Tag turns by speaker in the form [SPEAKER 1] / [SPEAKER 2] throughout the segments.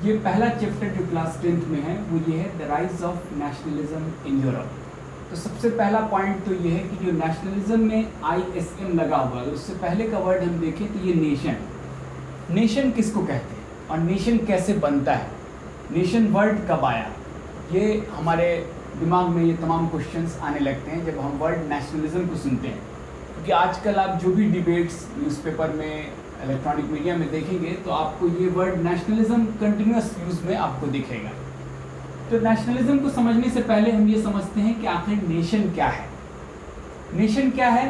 [SPEAKER 1] ये पहला चैप्टर जो क्लास 10th में है वो ये है the rise of nationalism in Europe. तो सबसे पहला पॉइंट तो ये है कि जो नेशनलिज्म में ISM लगा हुआ है, उससे पहले का वर्ड हम देखें तो ये नेशन किसको कहते हैं और नेशन कैसे बनता है, नेशन वर्ड कब आया, ये हमारे दिमाग में ये तमाम क्वेश्चंस आने लगते हैं जब हम वर्ड नेशनलिज्म को सुनते हैं। क्योंकि आजकल आप जो भी डिबेट्स न्यूज़पेपर में, इलेक्ट्रॉनिक मीडिया में देखेंगे तो आपको ये वर्ड नेशनलिज्म कंटिन्यूस यूज़ में आपको दिखेगा। तो नेशनलिज्म को समझने से पहले हम ये समझते हैं कि आखिर नेशन क्या है। नेशन क्या है?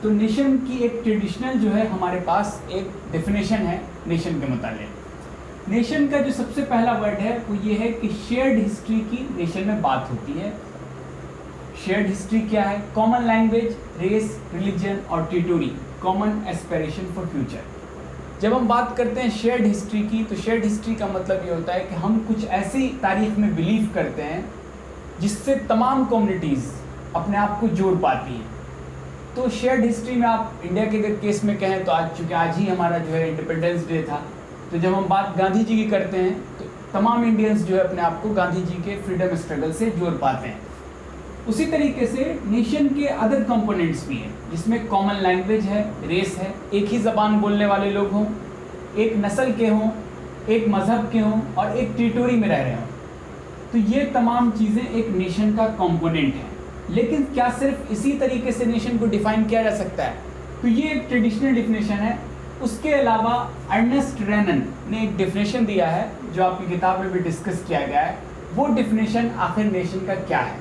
[SPEAKER 1] तो नेशन की एक ट्रेडिशनल जो है हमारे पास एक डेफिनेशन है नेशन के मुताबिक। नेशन का जो सबसे पहला वर्ड है वो ये है कि शेयर्ड हिस्ट्री की नेशन में बात होती है। शेयर्ड हिस्ट्री क्या है? कॉमन लैंग्वेज, रेस, रिलीजन और territory, common aspiration for future. जब हम बात करते हैं शेयर्ड हिस्ट्री की, तो शेयर्ड हिस्ट्री का मतलब ये होता है कि हम कुछ ऐसी तारीख में बिलीव करते हैं जिससे तमाम कम्युनिटीज़ अपने आप को जोड़ पाती हैं। तो शेयर्ड हिस्ट्री में आप इंडिया के अगर केस में कहें तो चूँकि आज ही हमारा जो है इंडिपेंडेंस डे था, तो जब हम बात गांधी जी की करते हैं तो तमाम इंडियंस जो है अपने आप को गांधी जी के फ्रीडम स्ट्रगल से जोड़ पाते हैं। उसी तरीके से नेशन के अदर कंपोनेंट्स भी हैं जिसमें कॉमन लैंग्वेज है, रेस है, एक ही ज़बान बोलने वाले लोग हों, एक नस्ल के हों, एक मज़हब के हों और एक टेरिटरी में रह रहे हों। तो ये तमाम चीज़ें एक नेशन का कंपोनेंट है। लेकिन क्या सिर्फ इसी तरीके से नेशन को डिफ़ाइन किया जा सकता है? तो ये एक ट्रेडिशनल डिफिनेशन है। उसके अलावा अर्नेस्ट रेनन ने एक डिफिनेशन दिया है जो आपकी किताब में भी डिस्कस किया गया है। वो डिफिनेशन आखिर नेशन का क्या है?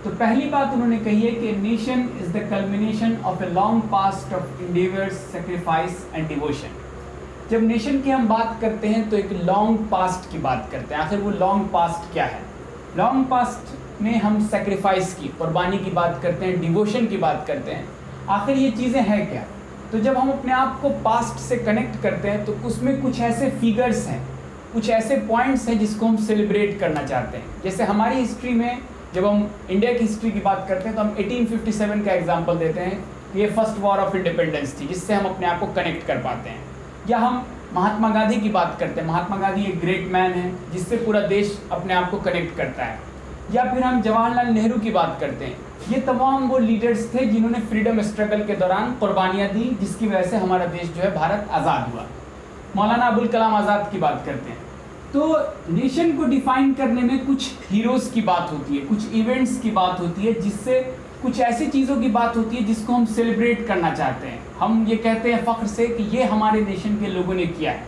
[SPEAKER 1] तो पहली बात उन्होंने कही है कि nation is the culmination of a long past of endeavours, sacrifice and devotion. जब नेशन की हम बात करते हैं तो एक लॉन्ग पास्ट की बात करते हैं। आखिर वो लॉन्ग पास्ट क्या है? लॉन्ग पास्ट में हम सेक्रीफाइस की, कुर्बानी की बात करते हैं, डिवोशन की बात करते हैं। आखिर ये चीज़ें हैं क्या? तो जब हम अपने आप को पास्ट से कनेक्ट करते हैं तो उसमें कुछ ऐसे फिगर्स हैं, कुछ ऐसे पॉइंट्स हैं जिसको हम सेलिब्रेट करना चाहते हैं। जैसे हमारी हिस्ट्री में जब हम इंडिया की हिस्ट्री की बात करते हैं तो हम 1857 का एग्जांपल देते हैं, ये फर्स्ट वॉर ऑफ इंडिपेंडेंस थी जिससे हम अपने आप को कनेक्ट कर पाते हैं। या हम महात्मा गांधी की बात करते हैं, महात्मा गांधी एक ग्रेट मैन है जिससे पूरा देश अपने आप को कनेक्ट करता है। या फिर हम जवाहरलाल नेहरू की बात करते हैं, ये तमाम वो लीडर्स थे जिन्होंने फ्रीडम स्ट्रगल के दौरान कुर्बानियाँ दी जिसकी वजह से हमारा देश जो है भारत आज़ाद हुआ। मौलाना अबुल कलाम आज़ाद की बात करते हैं। तो नेशन को डिफाइन करने में कुछ हीरोज़ की बात होती है, कुछ इवेंट्स की बात होती है, जिससे कुछ ऐसी चीज़ों की बात होती है जिसको हम सेलिब्रेट करना चाहते हैं। हम ये कहते हैं फ़ख्र से कि ये हमारे नेशन के लोगों ने किया है।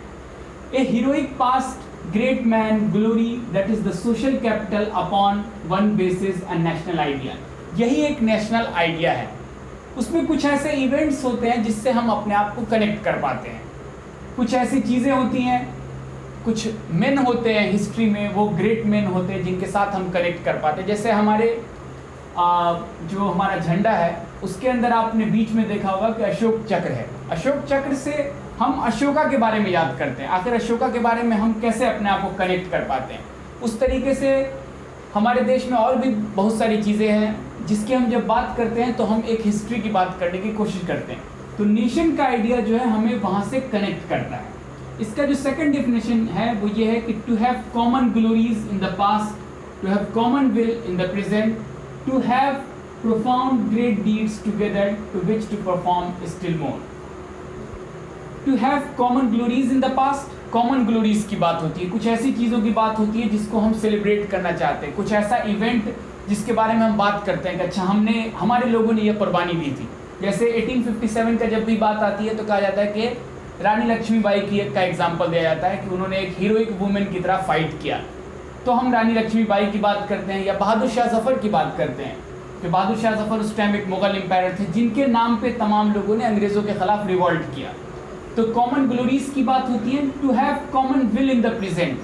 [SPEAKER 1] A heroic past, great man, glory, that is the social capital upon one basis and national idea. यही एक नेशनल आइडिया है। उसमें कुछ ऐसे इवेंट्स होते हैं जिससे हम अपने आप को कनेक्ट कर पाते हैं। कुछ ऐसी चीज़ें होती हैं, कुछ मेन होते हैं हिस्ट्री में, वो ग्रेट मेन होते हैं जिनके साथ हम कनेक्ट कर पाते हैं। जैसे हमारे जो हमारा झंडा है उसके अंदर आपने बीच में देखा होगा कि अशोक चक्र है। अशोक चक्र से हम अशोका के बारे में याद करते हैं। आखिर अशोका के बारे में हम कैसे अपने आप को कनेक्ट कर पाते हैं? उस तरीके से हमारे देश में और भी बहुत सारी चीज़ें हैं जिसकी हम जब बात करते हैं तो हम एक हिस्ट्री की बात करने की कोशिश करते हैं। तो नेशन का आइडिया जो है हमें वहाँ से कनेक्ट करता है। इसका जो सेकंड डेफिनेशन है वो ये है कि to have common glories in the past, to have common will in the present, to have profound great deeds together to which to perform still more. To have common glories in the past, common glories की बात होती है, कुछ ऐसी चीज़ों की बात होती है जिसको हम सेलिब्रेट करना चाहते हैं, कुछ ऐसा इवेंट जिसके बारे में हम बात करते हैं कि अच्छा हमारे लोगों ने यह कुर्बानी दी थी। जैसे 1857 का जब भी बात आती है तो कहा जाता है कि रानी लक्ष्मीबाई की एक का एग्जाम्पल दिया जाता है कि उन्होंने एक हीरोइक वुमेन की तरह फाइट किया। तो हम रानी लक्ष्मीबाई की बात करते हैं। या बहादुर शाह जफ़र की बात करते हैं कि बहादुर शाह जफ़र उस टाइम एक मुग़ल एम्पायर थे जिनके नाम पे तमाम लोगों ने अंग्रेज़ों के ख़िलाफ़ रिवॉल्ट किया। तो कॉमन ग्लोरीज की बात होती है। To have common will in the present,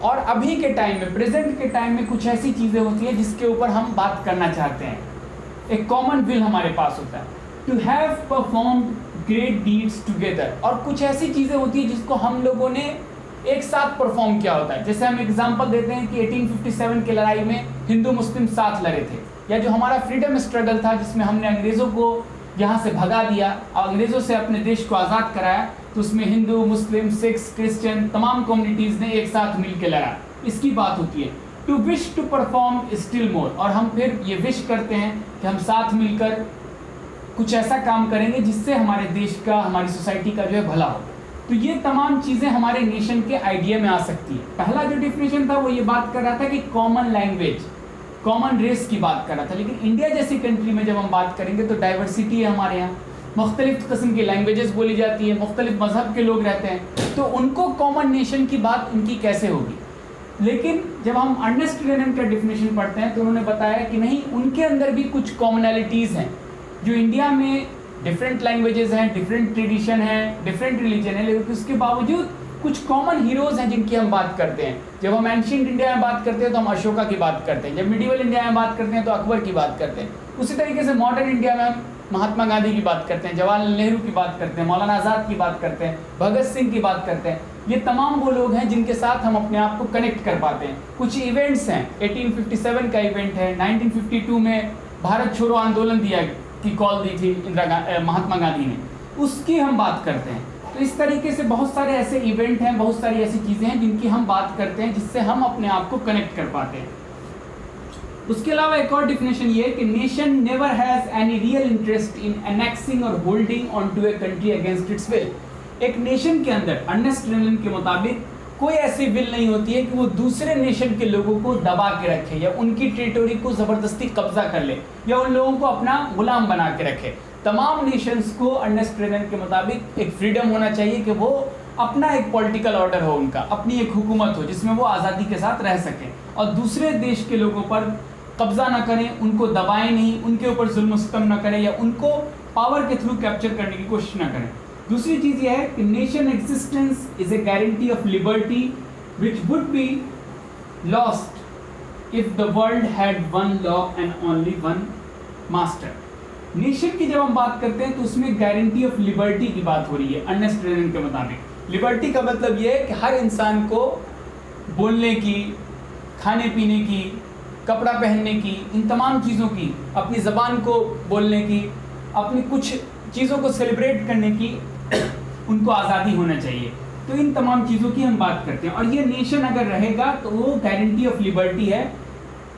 [SPEAKER 1] और अभी के टाइम में, प्रेजेंट के टाइम में कुछ ऐसी चीज़ें होती हैं जिसके ऊपर हम बात करना चाहते हैं। एक कॉमन विल हमारे पास होता है। To have performed great deeds together, और कुछ ऐसी चीज़ें होती हैं जिसको हम लोगों ने एक साथ परफॉर्म किया होता है। जैसे हम एग्जांपल देते हैं कि 1857 की लड़ाई में हिंदू मुस्लिम साथ लड़े थे, या जो हमारा फ्रीडम स्ट्रगल था जिसमें हमने अंग्रेज़ों को यहाँ से भगा दिया और अंग्रेज़ों से अपने देश को आज़ाद कराया, तो उसमें हिंदू, मुस्लिम, सिख्स, क्रिश्चियन तमाम कम्युनिटीज़ ने एक साथ मिल के लड़ा, इसकी बात होती है। To wish to perform still more, और हम फिर ये विश करते हैं कि हम साथ मिलकर कुछ ऐसा काम करेंगे जिससे हमारे देश का, हमारी सोसाइटी का जो है भला हो। तो ये तमाम चीज़ें हमारे नेशन के आइडिया में आ सकती है। पहला जो डिफिनेशन था वो ये बात कर रहा था कि कॉमन लैंग्वेज, कॉमन रेस की बात कर रहा था। लेकिन इंडिया जैसी कंट्री में जब हम बात करेंगे तो डाइवर्सिटी है हमारे यहाँ, मुख्तलिफ किस्म की लैंग्वेजेस बोली जाती है, मुख्तलिफ मजहब के लोग रहते हैं, तो उनको कॉमन नेशन की बात उनकी कैसे होगी। लेकिन जब हम अर्नेस्ट रेनन का डिफिनेशन पढ़ते हैं तो उन्होंने बताया कि नहीं, उनके अंदर भी कुछ कॉमनैलिटीज़ हैं। जो इंडिया में डिफरेंट लैंग्वेजेस हैं, डिफरेंट ट्रेडिशन है, डिफरेंट रिलीजन है, लेकिन उसके बावजूद कुछ कॉमन हीरोज़ हैं जिनकी हम बात करते हैं। जब हम एंशिएंट इंडिया में बात करते हैं तो हम अशोका की बात करते हैं, जब मिडिवल इंडिया में बात करते हैं तो अकबर की बात करते हैं। उसी तरीके से मॉडर्न इंडिया में हम महात्मा गांधी की बात करते हैं, जवाहरलाल नेहरू की बात करते हैं, मौलाना आज़ाद की बात करते हैं, भगत सिंह की बात करते हैं। ये तमाम वो लोग हैं जिनके साथ हम अपने आप को कनेक्ट कर पाते हैं। कुछ इवेंट्स हैं, 1857 का इवेंट है, 1952 में भारत छोड़ो आंदोलन की कॉल दी थी महात्मा गांधी ने, उसकी हम बात करते हैं। तो इस तरीके से बहुत सारे ऐसे इवेंट हैं, बहुत सारी ऐसी चीज़ें हैं जिनकी हम बात करते हैं, जिससे हम अपने आप को कनेक्ट कर पाते हैं। उसके अलावा एक और डिफिनेशन ये है कि nation never has any real interest in annexing और holding on to a country against its will. एक नेशन के अंदर अर्नेस्ट रेनन के मुताबिक कोई ऐसी विल नहीं होती है कि वो दूसरे नेशन के लोगों को दबा के रखे या उनकी टेरिटोरी को ज़बरदस्ती कब्जा कर ले या उन लोगों को अपना गुलाम बना के रखे। तमाम नेशंस को अर्नेस्ट रेनन के मुताबिक एक फ्रीडम होना चाहिए कि वो अपना एक पॉलिटिकल ऑर्डर हो, उनका अपनी एक हुकूमत हो जिसमें वो आज़ादी के साथ रह सकें और दूसरे देश के लोगों पर कब्जा ना करें, उनको दबाएं नहीं, उनके ऊपर जुल्म सितम ना करें या उनको पावर के थ्रू कैप्चर करने की कोशिश ना करें। दूसरी चीज़ यह है कि nation existence is a guarantee of liberty which would be lost if the world had one law and only one master. Nation की जब हम बात करते हैं तो उसमें गारंटी ऑफ लिबर्टी की बात हो रही है अर्नेस्ट रेनन के मुताबिक। लिबर्टी का मतलब ये है कि हर इंसान को बोलने की, खाने पीने की, कपड़ा पहनने की, इन तमाम चीज़ों की, अपनी ज़बान को बोलने की, अपनी कुछ चीज़ों को सेलिब्रेट करने की उनको आज़ादी होना चाहिए। तो इन तमाम चीज़ों की हम बात करते हैं और ये नेशन अगर रहेगा तो वो गारंटी ऑफ लिबर्टी है।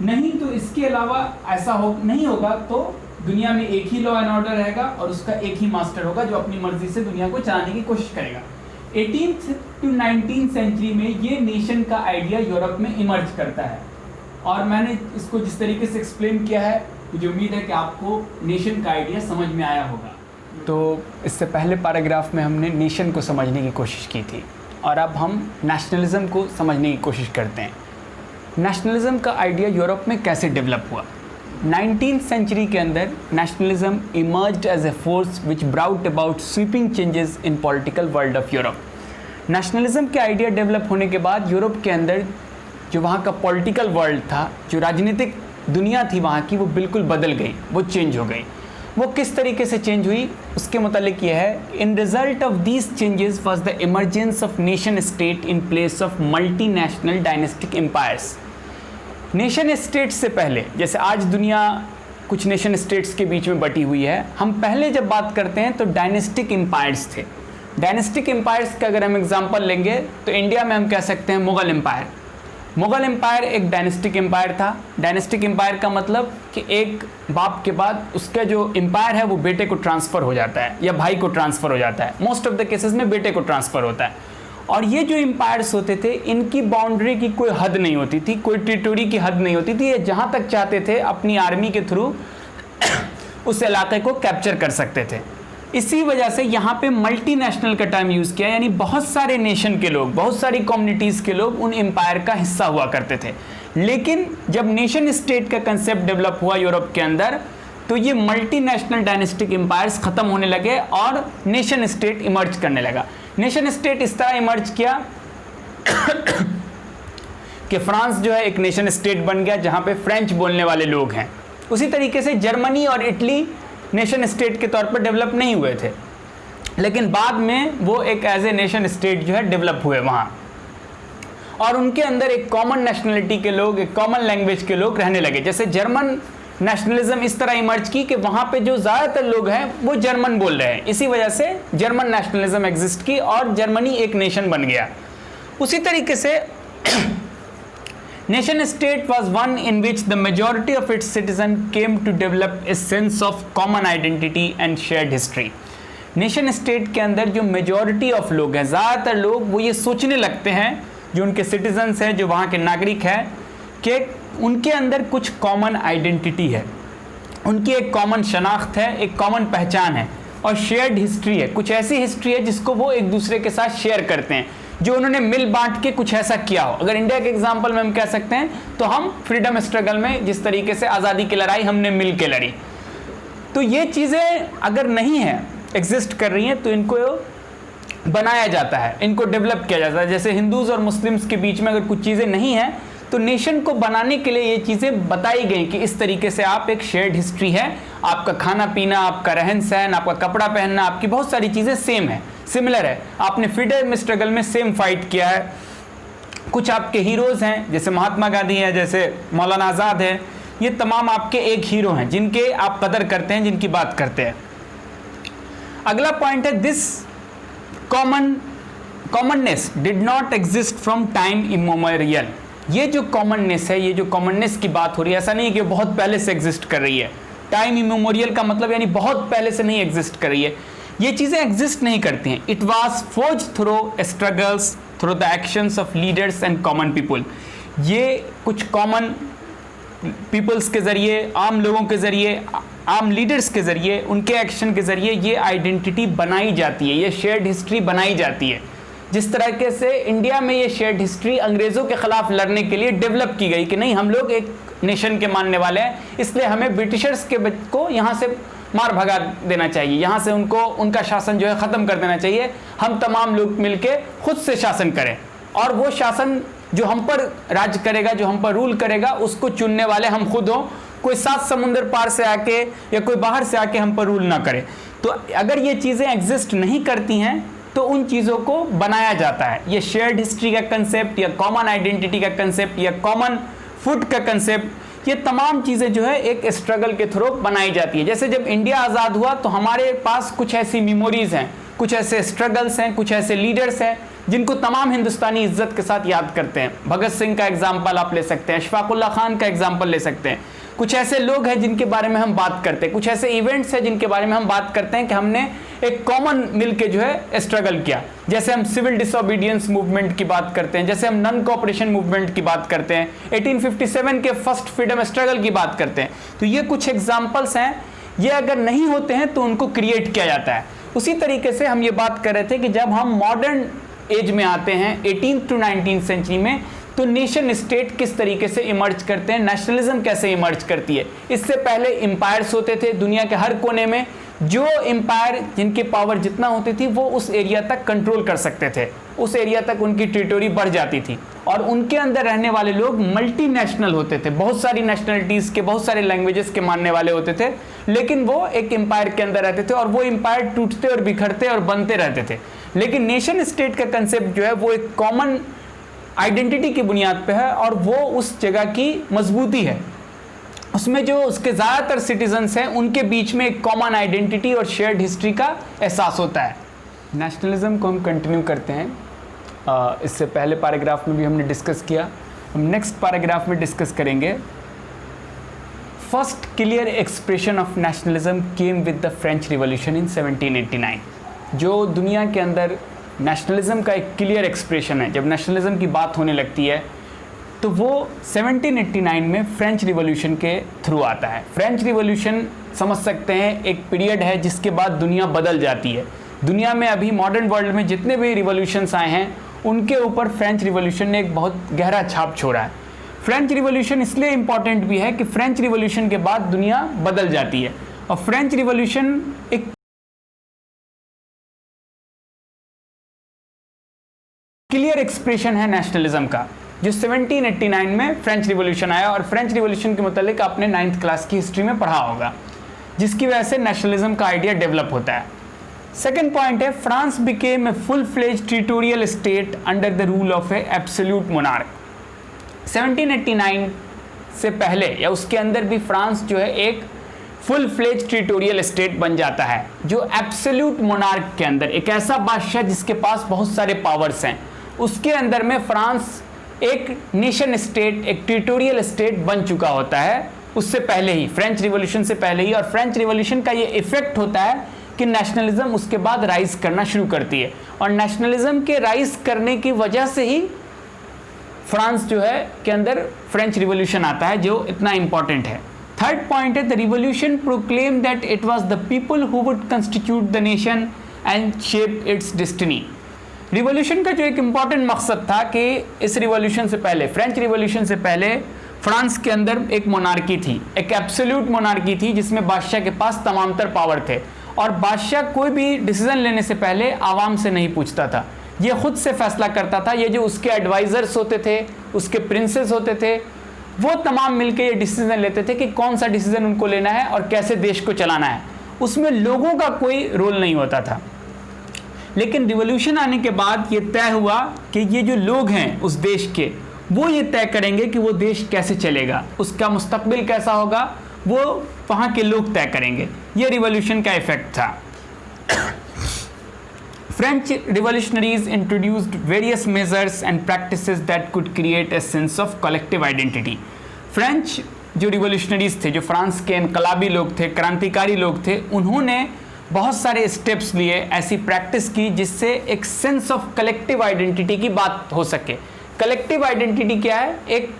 [SPEAKER 1] नहीं तो इसके अलावा ऐसा नहीं होगा तो दुनिया में एक ही लॉ एंड ऑर्डर रहेगा और उसका एक ही मास्टर होगा जो अपनी मर्जी से दुनिया को चलाने की कोशिश करेगा। 18th to 19th सेंचुरी में ये नेशन का आइडिया यूरोप में इमर्ज करता है और मैंने इसको जिस तरीके से एक्सप्लेन किया है मुझे उम्मीद है कि आपको नेशन का आइडिया समझ में आया होगा।
[SPEAKER 2] तो इससे पहले पैराग्राफ में हमने नेशन को समझने की कोशिश की थी और अब हम नेशनलिज्म को समझने की कोशिश करते हैं। नेशनलिज्म का आइडिया यूरोप में कैसे डेवलप हुआ। 19th सेंचुरी के अंदर nationalism emerged as a force which brought about sweeping changes in political world of Europe. Nationalism के आइडिया डेवलप होने के बाद यूरोप के अंदर जो वहाँ का पॉलिटिकल वर्ल्ड था, जो राजनीतिक दुनिया थी वहाँ की, वो बिल्कुल बदल गई, वो चेंज हो गई। वो किस तरीके से चेंज हुई उसके मुतालिक ये है, in result of these changes was the emergence of nation state in place of multi national dynastic empires. Nation state से पहले, जैसे आज दुनिया कुछ नेशन स्टेट्स के बीच में बटी हुई है, हम पहले जब बात करते हैं तो डायनेस्टिक एम्पायर्स थे। डायनेस्टिक एम्पायर्स का अगर हम एग्जांपल लेंगे तो इंडिया में हम कह सकते हैं मुग़ल एम्पायर। मुग़ल एम्पायर एक डायनेस्टिक एम्पायर था। डायनेस्टिक एम्पायर का मतलब कि एक बाप के बाद उसका जो एम्पायर है वो बेटे को ट्रांसफ़र हो जाता है या भाई को ट्रांसफ़र हो जाता है। मोस्ट ऑफ द केसेस में बेटे को ट्रांसफ़र होता है। और ये जो एम्पायर्स होते थे इनकी बाउंड्री की कोई हद नहीं होती थी, कोई टेरिटोरी की हद नहीं होती थी। ये जहाँ तक चाहते थे अपनी आर्मी के थ्रू उस इलाके को कैप्चर कर सकते थे। इसी वजह से यहाँ पे मल्टीनेशनल का टर्म यूज़ किया, यानी बहुत सारे नेशन के लोग, बहुत सारी कम्युनिटीज़ के लोग उन एम्पायर का हिस्सा हुआ करते थे। लेकिन जब नेशन स्टेट का कंसेप्ट डेवलप हुआ यूरोप के अंदर तो ये मल्टीनेशनल डायनेस्टिक एम्पायर्स ख़त्म होने लगे और नेशन स्टेट इमर्ज करने लगा। नेशन स्टेट इस तरह इमर्ज किया कि फ्रांस जो है एक नेशन स्टेट बन गया जहाँ पे फ्रेंच बोलने वाले लोग हैं। उसी तरीके से जर्मनी और इटली नेशन स्टेट के तौर पर डेवलप नहीं हुए थे, लेकिन बाद में वो एक एज ए नेशन स्टेट जो है डेवलप हुए वहाँ, और उनके अंदर एक कॉमन नेशनलिटी के लोग, एक कॉमन लैंग्वेज के लोग रहने लगे। जैसे जर्मन नेशनलिज्म इस तरह इमर्ज की कि वहां पे जो ज़्यादातर लोग हैं वो जर्मन बोल रहे हैं, इसी वजह से जर्मन नेशनलिज्म एग्जिस्ट की और जर्मनी एक नेशन बन गया। उसी तरीके से nation state was one in which the majority of its citizens came to develop a sense of common identity and shared history। Nation state के अंदर जो मेजॉरिटी ऑफ लोग हैं, ज़्यादातर लोग वो ये सोचने लगते हैं, जो उनके सिटीजन्स हैं, जो वहाँ के नागरिक हैं, कि उनके अंदर कुछ कॉमन आइडेंटिटी है, उनकी एक कॉमन शनाख्त है, एक कॉमन पहचान है और शेयर्ड हिस्ट्री है। कुछ ऐसी हिस्ट्री है जिसको वो एक दूसरे के साथ शेयर करते हैं, जो उन्होंने मिल बांट के कुछ ऐसा किया हो। अगर इंडिया के एग्जाम्पल में हम कह सकते हैं तो हम फ्रीडम स्ट्रगल में जिस तरीके से आज़ादी की लड़ाई हमने मिल के लड़ी, तो ये चीज़ें अगर नहीं है, एग्जिस्ट कर रही हैं, तो इनको बनाया जाता है, इनको डेवलप किया जाता है। जैसे हिंदूज और मुस्लिम्स के बीच में अगर कुछ चीज़ें नहीं हैं तो नेशन को बनाने के लिए ये चीज़ें बताई गई कि इस तरीके से आप एक शेयर्ड हिस्ट्री है, आपका खाना पीना, आपका रहन सहन, आपका कपड़ा पहनना, आपकी बहुत सारी चीज़ें सेम है, सिमिलर है, आपने फ्रीडम स्ट्रगल में सेम फाइट किया है। कुछ आपके हीरोज़ हैं, जैसे महात्मा गांधी हैं, जैसे मौलाना आज़ाद है, ये तमाम आपके एक हीरो हैं जिनके आप कदर करते हैं, जिनकी बात करते हैं। अगला पॉइंट है, this commonness did not exist from time immemorial. ये जो कॉमननेस है, ये जो कॉमननेस की बात हो रही है, ऐसा नहीं है कि बहुत पहले से एग्जिस्ट कर रही है। टाइम इमोमेरियल का मतलब यानी बहुत पहले से नहीं एग्जिस्ट कर रही है, ये चीज़ें एग्जिस्ट नहीं करती हैं। It was forge through struggles through the actions of leaders and common people. ये कुछ कॉमन पीपल्स के ज़रिए, आम लोगों के ज़रिए, आम लीडर्स के ज़रिए, उनके एक्शन के ज़रिए ये आइडेंटिटी बनाई जाती है, ये शेयर्ड हिस्ट्री बनाई जाती है। जिस तरीके से इंडिया में ये शेयर्ड हिस्ट्री अंग्रेज़ों के ख़िलाफ़ लड़ने के लिए डेवलप की गई कि नहीं, हम लोग एक नेशन के मानने वाले हैं, इसलिए हमें ब्रिटिशर्स के को यहाँ से मार भगा देना चाहिए, यहाँ से उनको उनका शासन जो है ख़त्म कर देना चाहिए, हम तमाम लोग मिलके खुद से शासन करें और वो शासन जो हम पर राज करेगा, जो हम पर रूल करेगा, उसको चुनने वाले हम खुद हों, कोई 7 समुंदर पार से आके या कोई बाहर से आके हम पर रूल ना करे। तो अगर ये चीज़ें एग्जिस्ट नहीं करती हैं तो उन चीज़ों को बनाया जाता है। ये शेयर्ड हिस्ट्री का कंसेप्ट या कॉमन आइडेंटिटी का कंसेप्ट या कॉमन फूड का कंसेप्ट, ये तमाम चीज़ें जो है एक स्ट्रगल के थ्रू बनाई जाती है। जैसे जब इंडिया आज़ाद हुआ तो हमारे पास कुछ ऐसी मेमोरीज़ हैं, कुछ ऐसे स्ट्रगल्स हैं, कुछ ऐसे लीडर्स हैं जिनको तमाम हिंदुस्तानी इज्जत के साथ याद करते हैं। भगत सिंह का एग्जाम्पल आप ले सकते हैं, अशफाकुल्ला खान का एग्जाम्पल ले सकते हैं। कुछ ऐसे लोग हैं जिनके बारे में हम बात करते हैं, कुछ ऐसे इवेंट्स हैं जिनके बारे में हम बात करते हैं कि हमने एक कॉमन मिल के जो है स्ट्रगल किया। जैसे हम सिविल डिसोबीडियंस मूवमेंट की बात करते हैं, जैसे हम नॉन कोऑपरेशन मूवमेंट की बात करते हैं, 1857 के फर्स्ट फ्रीडम स्ट्रगल की बात करते हैं। तो ये कुछ एग्जाम्पल्स हैं, ये अगर नहीं होते हैं तो उनको क्रिएट किया जाता है। उसी तरीके से हम ये बात कर रहे थे कि जब हम मॉडर्न एज में आते हैं 18th to 19th सेंचुरी में, तो नेशन स्टेट किस तरीके से इमर्ज करते हैं, नेशनलिज्म कैसे इमर्ज करती है। इससे पहले एम्पायर्स होते थे दुनिया के हर कोने में, जो एम्पायर जिनकी पावर जितना होती थी वो उस एरिया तक कंट्रोल कर सकते थे, उस एरिया तक उनकी टेरिटरी बढ़ जाती थी और उनके अंदर रहने वाले लोग मल्टीनेशनल होते थे, बहुत सारी नेशनलिटीज़ के, बहुत सारे लैंग्वेजेस के मानने वाले होते थे, लेकिन वो एक एम्पायर के अंदर रहते थे और वो एम्पायर टूटते और बिखरते और बनते रहते थे। लेकिन नेशन स्टेट का कंसेप्ट जो है वो एक कॉमन आइडेंटिटी की बुनियाद पे है और वो उस जगह की मजबूती है, उसमें जो उसके ज़्यादातर सिटीजन्स हैं उनके बीच में एक कॉमन आइडेंटिटी और शेयर्ड हिस्ट्री का एहसास होता है। नेशनलिज्म को हम कंटिन्यू करते हैं, इससे पहले पैराग्राफ में भी हमने डिस्कस किया, हम नेक्स्ट पैराग्राफ में डिस्कस करेंगे। First clear expression of nationalism came with the French revolution in 1789। जो दुनिया के अंदर नेशनलिज्म का एक क्लियर एक्सप्रेशन है, जब नेशनलिज्म की बात होने लगती है तो वो 1789 में फ्रेंच रिवॉल्यूशन के थ्रू आता है। फ्रेंच रिवॉल्यूशन समझ सकते हैं एक पीरियड है जिसके बाद दुनिया बदल जाती है। दुनिया में अभी मॉडर्न वर्ल्ड में जितने भी रिवॉल्यूशंस आए हैं उनके ऊपर फ्रेंच रिवॉल्यूशन ने एक बहुत गहरा छाप छोड़ा है। फ्रेंच रिवॉल्यूशन इसलिए इम्पॉर्टेंट भी है कि फ्रेंच रिवॉल्यूशन के बाद दुनिया बदल जाती है और फ्रेंच रिवॉल्यूशन एक क्लियर एक्सप्रेशन है नेशनलिज्म का, जो 1789 में फ्रेंच रिवॉल्यूशन आया और फ्रेंच रिवॉल्यूशन के मुतालिक आपने 9th क्लास की हिस्ट्री में पढ़ा होगा, जिसकी वजह से नेशनलिज्म का आइडिया डेवलप होता है। सेकेंड पॉइंट है, France became a full fledge territorial state under the rule of a absolute monarch. 1789 से पहले या उसके अंदर भी फ्रांस जो है एक फुल फ्लेज टेरिटोरियल स्टेट बन जाता है, जो एब्सोल्यूट मोनार्क के अंदर एक ऐसा बादशाह जिसके पास बहुत सारे पावर्स हैं, उसके अंदर में फ्रांस एक नेशन स्टेट, एक टेरिटोरियल स्टेट बन चुका होता है उससे पहले ही, फ्रेंच रिवॉल्यूशन से पहले ही। और फ्रेंच रिवॉल्यूशन का ये इफेक्ट होता है कि नेशनलिज्म उसके बाद राइज करना शुरू करती है, और नेशनलिज्म के राइज करने की वजह से ही फ्रांस जो है के अंदर फ्रेंच रिवॉल्यूशन आता है, जो इतना इंपॉर्टेंट है। थर्ड पॉइंट है, the revolution proclaim that it was the people who would constitute the nation and shape it's destiny. Revolution का जो एक इंपॉर्टेंट मकसद था कि इस रिवॉल्यूशन से पहले, फ्रेंच रिवॉल्यूशन से पहले फ्रांस के अंदर एक मोनार्की थी, एक एब्सोल्यूट मोनार्की थी जिसमें बादशाह के पास तमामतर पावर थे, और बादशाह कोई भी डिसीजन लेने से पहले आवाम से नहीं पूछता था, ये खुद से फैसला करता था। ये जो उसके एडवाइजर्स होते थे, उसके प्रिंसेस होते थे, वो तमाम मिलकर ये डिसीजन लेते थे कि कौन सा डिसीजन उनको लेना है और कैसे देश को चलाना है। उसमें लोगों का कोई रोल नहीं होता था। लेकिन रिवॉल्यूशन आने के बाद ये तय हुआ कि ये जो लोग हैं उस देश के, वो ये तय करेंगे कि वो देश कैसे चलेगा, उसका मुस्तकबिल कैसा होगा, वो वहाँ के लोग तय करेंगे। ये रिवॉल्यूशन का इफेक्ट था। French revolutionaries introduced various measures and practices that could create a sense of collective identity. French जो रिवॉल्यूशनरीज थे, जो फ्रांस के इनकलाबी लोग थे, क्रांतिकारी लोग थे, उन्होंने बहुत सारे स्टेप्स लिए, ऐसी प्रैक्टिस की जिससे एक सेंस ऑफ कलेक्टिव आइडेंटिटी की बात हो सके। कलेक्टिव आइडेंटिटी क्या है? एक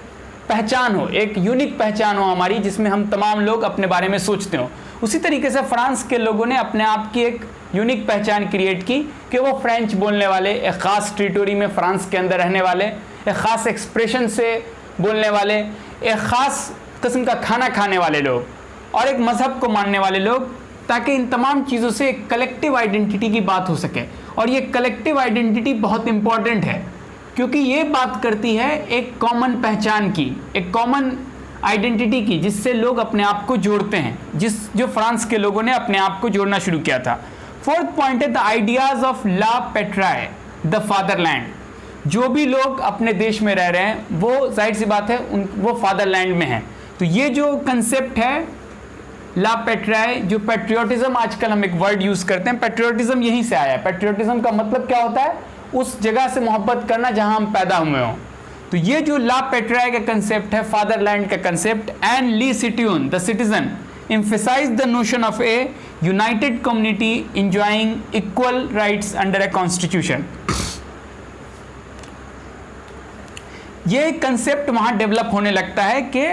[SPEAKER 2] पहचान हो, एक यूनिक पहचान हो हमारी, जिसमें हम तमाम लोग अपने बारे में सोचते हो। उसी तरीके से फ्रांस के लोगों ने अपने आप की एक यूनिक पहचान क्रिएट की कि वो फ्रेंच बोलने वाले, एक ख़ास टेरिटोरी में फ्रांस के अंदर रहने वाले, एक ख़ास एक्सप्रेशन से बोलने वाले, एक ख़ास किस्म का खाना खाने वाले लोग और एक मज़हब को मानने वाले लोग, ताकि इन तमाम चीज़ों से एक कलेक्टिव आइडेंटिटी की बात हो सके। और ये कलेक्टिव आइडेंटिटी बहुत इम्पॉर्टेंट है, क्योंकि ये बात करती है एक कॉमन पहचान की, एक कॉमन आइडेंटिटी की, जिससे लोग अपने आप को जोड़ते हैं, जो फ्रांस के लोगों ने अपने आप को जोड़ना शुरू किया था। फोर्थ पॉइंट है the ideas of la patrie the fatherland. जो भी लोग अपने देश में रह रहे हैं, वो जाहिर सी बात है वो फादरलैंड में हैं। तो ये जो कंसेप्ट है ला पेट्राए, जो पेट्रियोटिज्म आजकल हम एक वर्ड यूज करते हैं, पेट्रियोटिज्म यहीं से आया है। पेट्रियोटिज्म का मतलब क्या होता है? उस जगह से मोहब्बत करना जहां हम पैदा हुए हों। तो ये जो ला पेट्राए का कंसेप्ट है, फादरलैंड का कंसेप्ट, एंड ली सिटियन the citizen emphasize the notion of a united community enjoying equal rights under a constitution. ये कंसेप्ट वहाँ डेवलप होने लगता है कि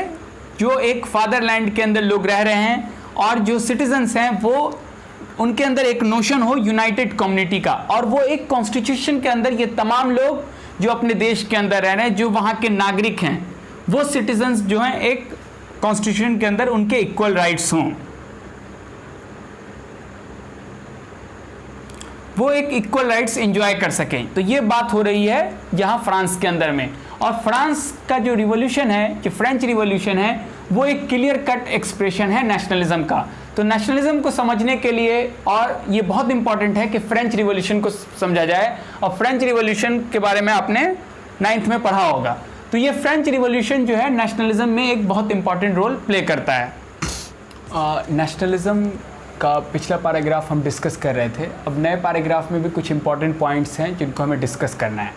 [SPEAKER 2] जो एक फादरलैंड के अंदर लोग रह रहे हैं और जो सिटीजन्स हैं, वो उनके अंदर एक नोशन हो यूनाइटेड कम्युनिटी का, और वो एक कॉन्स्टिट्यूशन के अंदर ये तमाम लोग जो अपने देश के अंदर रह रहे हैं, जो वहाँ के नागरिक हैं, वो सिटीजन्स जो हैं एक कॉन्स्टिट्यूशन के अंदर उनके इक्वल राइट्स हों, वो एक इक्वल राइट्स एंजॉय कर सकें। तो ये बात हो रही है यहाँ फ्रांस के अंदर में। और फ्रांस का जो रिवॉल्यूशन है, जो फ्रेंच रिवॉल्यूशन है, वो एक क्लियर कट एक्सप्रेशन है नेशनलिज्म का। तो नेशनलिज्म को समझने के लिए, और ये बहुत इंपॉर्टेंट है कि फ्रेंच रिवॉल्यूशन को समझा जाए, और फ्रेंच रिवॉल्यूशन के बारे में आपने 9th में पढ़ा होगा। तो ये फ्रेंच रिवॉल्यूशन जो है नेशनलिज्म में एक बहुत इंपॉर्टेंट रोल प्ले करता है। नेशनलिज्म का पिछला पैराग्राफ हम डिस्कस कर रहे थे, अब नए पैराग्राफ में भी कुछ इंपॉर्टेंट पॉइंट्स हैं जिनको हमें डिस्कस करना है।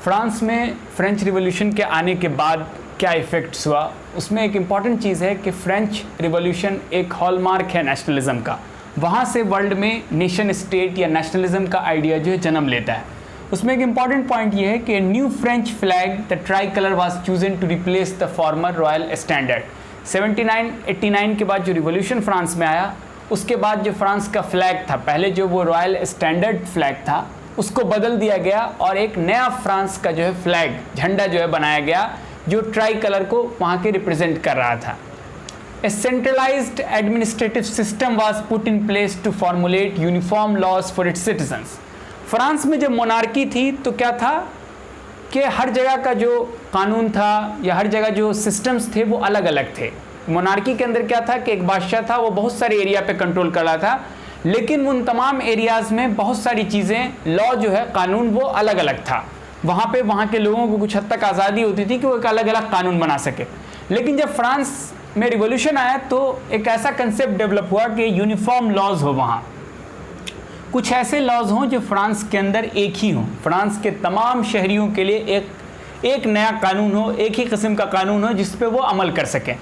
[SPEAKER 2] फ्रांस में फ्रेंच रिवॉल्यूशन के आने के बाद क्या इफ़ेक्ट्स हुआ, उसमें एक इम्पॉर्टेंट चीज़ है कि फ्रेंच रिवॉल्यूशन एक हॉलमार्क है नेशनलिज्म का। वहाँ से वर्ल्ड में नेशन स्टेट या नेशनलिज्म का आइडिया जो है जन्म लेता है। उसमें एक इम्पॉर्टेंट पॉइंट ये है कि new French flag the tricolour was chosen to replace the former royal standard. 79-89 के बाद जो रिवॉल्यूशन फ्रांस में आया, उसके बाद जो फ्रांस का फ्लैग था, पहले जो वो रॉयल स्टैंडर्ड फ्लैग था, उसको बदल दिया गया और एक नया फ्रांस का जो है फ्लैग, झंडा जो है बनाया गया, जो ट्राई कलर को वहाँ के रिप्रेजेंट कर रहा था। A centralized administrative system was put in place to formulate uniform laws for its citizens. France में जब मोनार्की थी तो क्या था कि हर जगह का जो कानून था या हर जगह जो सिस्टम्स थे वो अलग अलग थे। मोनार्की के अंदर क्या था कि एक बादशाह था, वो बहुत सारे एरिया पे कंट्रोल कर रहा था, लेकिन उन तमाम एरियाज़ में बहुत सारी चीज़ें, लॉ जो है, कानून, वो अलग अलग था। वहाँ पे वहाँ के लोगों को कुछ हद तक आज़ादी होती थी कि वो एक अलग अलग कानून बना सके। लेकिन जब फ्रांस में रिवॉल्यूशन आया तो एक ऐसा कंसेप्ट डेवलप हुआ कि यूनिफॉर्म लॉज हो, वहाँ कुछ ऐसे लॉज हों जो फ्रांस के अंदर एक ही हों, फ्रांस के तमाम शहरियों के लिए एक नया कानून हो, एक ही किस्म का कानून हो जिस पे वो अमल कर सकें।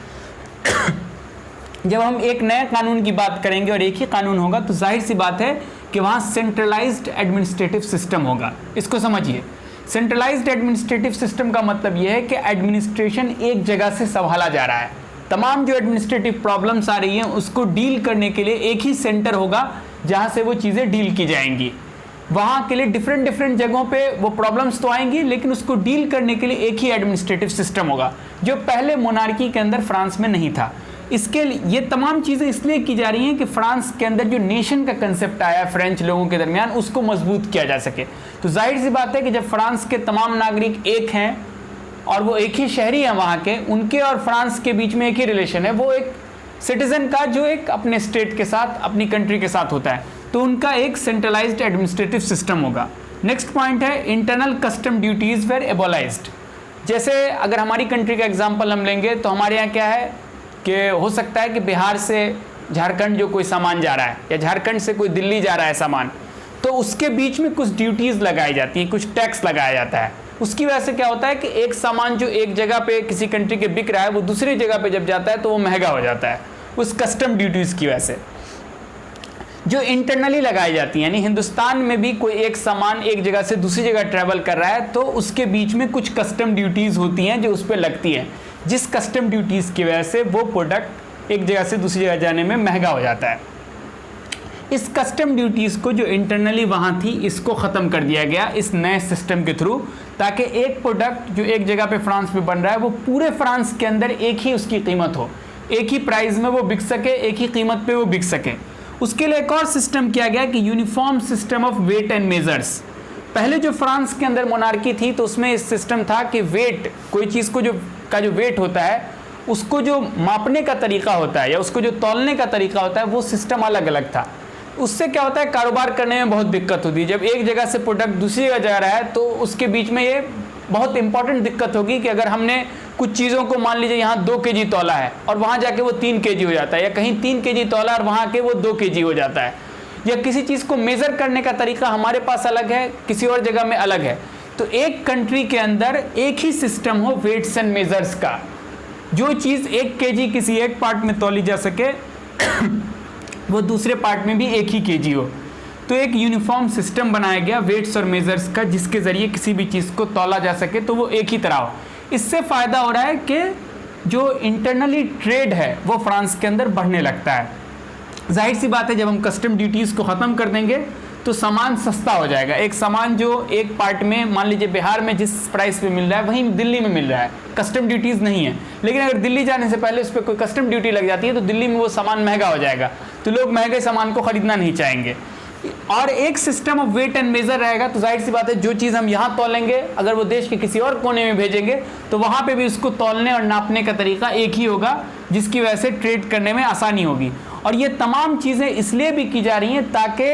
[SPEAKER 2] जब हम एक नए कानून की बात करेंगे और एक ही कानून होगा तो जाहिर सी बात है कि वहाँ सेंट्रलाइज्ड एडमिनिस्ट्रेटिव सिस्टम होगा। इसको समझिए, सेंट्रलाइज्ड एडमिनिस्ट्रेटिव सिस्टम का मतलब यह है कि एडमिनिस्ट्रेशन एक जगह से संभाला जा रहा है। तमाम जो एडमिनिस्ट्रेटिव प्रॉब्लम्स आ रही हैं उसको डील करने के लिए एक ही सेंटर होगा जहाँ से वो चीज़ें डील की जाएंगी। वहाँ के लिए डिफरेंट जगहों पे वो प्रॉब्लम्स तो आएंगी, लेकिन उसको डील करने के लिए एक ही एडमिनिस्ट्रेटिव सिस्टम होगा, जो पहले मोनार्की के अंदर फ्रांस में नहीं था। इसके लिए ये तमाम चीज़ें इसलिए की जा रही हैं कि फ्रांस के अंदर जो नेशन का कंसेप्ट आया फ्रेंच लोगों के दरमियान उसको मजबूत किया जा सके। तो जाहिर सी बात है कि जब फ्रांस के तमाम नागरिक एक हैं और वो एक ही शहरी हैं वहाँ के, उनके और फ्रांस के बीच में एक ही रिलेशन है, वो एक सिटीज़न का जो एक अपने स्टेट के साथ, अपनी कंट्री के साथ होता है, तो उनका एक सेंट्रलाइज्ड एडमिनिस्ट्रेटिव सिस्टम होगा। नेक्स्ट पॉइंट है इंटरनल कस्टम ड्यूटीज़ वेर एबोलाइज्ड। जैसे अगर हमारी कंट्री का एग्जांपल हम लेंगे तो हमारे यहाँ क्या है कि हो सकता है कि बिहार से झारखंड जो कोई सामान जा रहा है या झारखंड से कोई दिल्ली जा रहा है सामान, तो उसके बीच में कुछ ड्यूटीज़ लगाई जाती हैं, कुछ टैक्स लगाया जाता है। उसकी वजह से क्या होता है कि एक सामान जो एक जगह पे किसी कंट्री के बिक रहा है वो दूसरी जगह पे जब जाता है तो वो महंगा हो जाता है, उस कस्टम ड्यूटीज़ की वजह से जो इंटरनली लगाई जाती है। यानी हिंदुस्तान में भी कोई एक सामान एक जगह से दूसरी जगह ट्रैवल कर रहा है तो उसके बीच में कुछ कस्टम ड्यूटीज़ होती हैं जो उस पर लगती हैं, जिस कस्टम ड्यूटीज़ की वजह से वो प्रोडक्ट एक जगह से दूसरी जगह जाने में महंगा हो जाता है। इस कस्टम ड्यूटीज़ को जो इंटरनली वहाँ थी इसको ख़त्म कर दिया गया इस नए सिस्टम के थ्रू, ताकि एक प्रोडक्ट जो एक जगह पे फ्रांस में बन रहा है वो पूरे फ्रांस के अंदर एक ही उसकी कीमत हो, एक ही प्राइस में वो बिक सके, एक ही कीमत पे वो बिक सके। उसके लिए एक और सिस्टम किया गया कि uniform system of weight and measures. पहले जो फ्रांस के अंदर मोनार्की थी तो उसमें इस सिस्टम था कि वेट, कोई चीज़ को जो वेट होता है उसको जो मापने का तरीका होता है या उसको जो तौलने का तरीका होता है वो सिस्टम अलग अलग था। उससे क्या होता है, कारोबार करने में बहुत दिक्कत होती है। जब एक जगह से प्रोडक्ट दूसरी जगह जा रहा है तो उसके बीच में ये बहुत इंपॉर्टेंट दिक्कत होगी कि अगर हमने कुछ चीज़ों को मान लीजिए यहाँ 2 kg तौला है और वहाँ जाके वो 3 kg हो जाता है, या कहीं 3 kg तौला और वहाँ के वो 2 kg हो जाता है, या किसी चीज़ को मेज़र करने का तरीका हमारे पास अलग है, किसी और जगह में अलग है। तो एक कंट्री के अंदर एक ही सिस्टम हो वेट्स एंड मेजर्स का, जो चीज़ 1 kg किसी एक पार्ट में तौली जा सके वो दूसरे पार्ट में भी 1 ही kg हो। तो एक यूनिफॉर्म सिस्टम बनाया गया वेट्स और मेजर्स का, जिसके ज़रिए किसी भी चीज़ को तौला जा सके तो वो एक ही तरह हो। इससे फ़ायदा हो रहा है कि जो इंटरनली ट्रेड है वो फ्रांस के अंदर बढ़ने लगता है। जाहिर सी बात है जब हम कस्टम ड्यूटीज़ को ख़त्म कर देंगे तो सामान सस्ता हो जाएगा। एक सामान जो एक पार्ट में मान लीजिए बिहार में जिस प्राइस पे मिल रहा है वहीं दिल्ली में मिल रहा है, कस्टम ड्यूटीज़ नहीं है, लेकिन अगर दिल्ली जाने से पहले उस पर कोई कस्टम ड्यूटी लग जाती है तो दिल्ली में वो सामान महंगा हो जाएगा, तो लोग महंगे सामान को ख़रीदना नहीं चाहेंगे। और एक system of weight and measure रहेगा तो जाहिर सी बात है जो चीज़ हम यहाँ तौलेंगे अगर वो देश के किसी और कोने में भेजेंगे तो वहाँ पे भी उसको तौलने और नापने का तरीका एक ही होगा, जिसकी वजह से ट्रेड करने में आसानी होगी। और ये तमाम चीज़ें इसलिए भी की जा रही हैं ताकि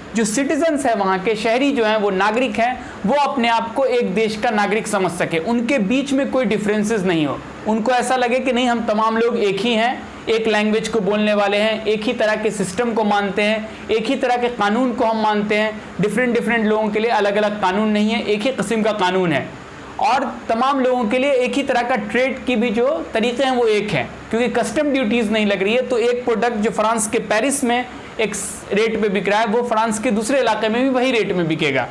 [SPEAKER 2] जो सिटीजन्स हैं, वहाँ के शहरी जो हैं, वो नागरिक हैं, वो अपने आप को एक देश का नागरिक समझ सके, उनके बीच में कोई डिफरेंसेस नहीं हो, उनको ऐसा लगे कि नहीं हम तमाम लोग एक ही हैं, एक लैंग्वेज को बोलने वाले हैं, एक ही तरह के सिस्टम को मानते हैं, एक ही तरह के कानून को हम मानते हैं। डिफरेंट लोगों के लिए अलग अलग कानून नहीं है, एक ही किस्म का कानून है, और तमाम लोगों के लिए एक ही तरह का ट्रेड की भी जो तरीके हैं वो एक हैं, क्योंकि कस्टम ड्यूटीज़ नहीं लग रही है। तो एक प्रोडक्ट जो फ्रांस के पेरिस में एक रेट पे बिक रहा है वो फ्रांस के दूसरे इलाके में भी वही रेट में बिकेगा।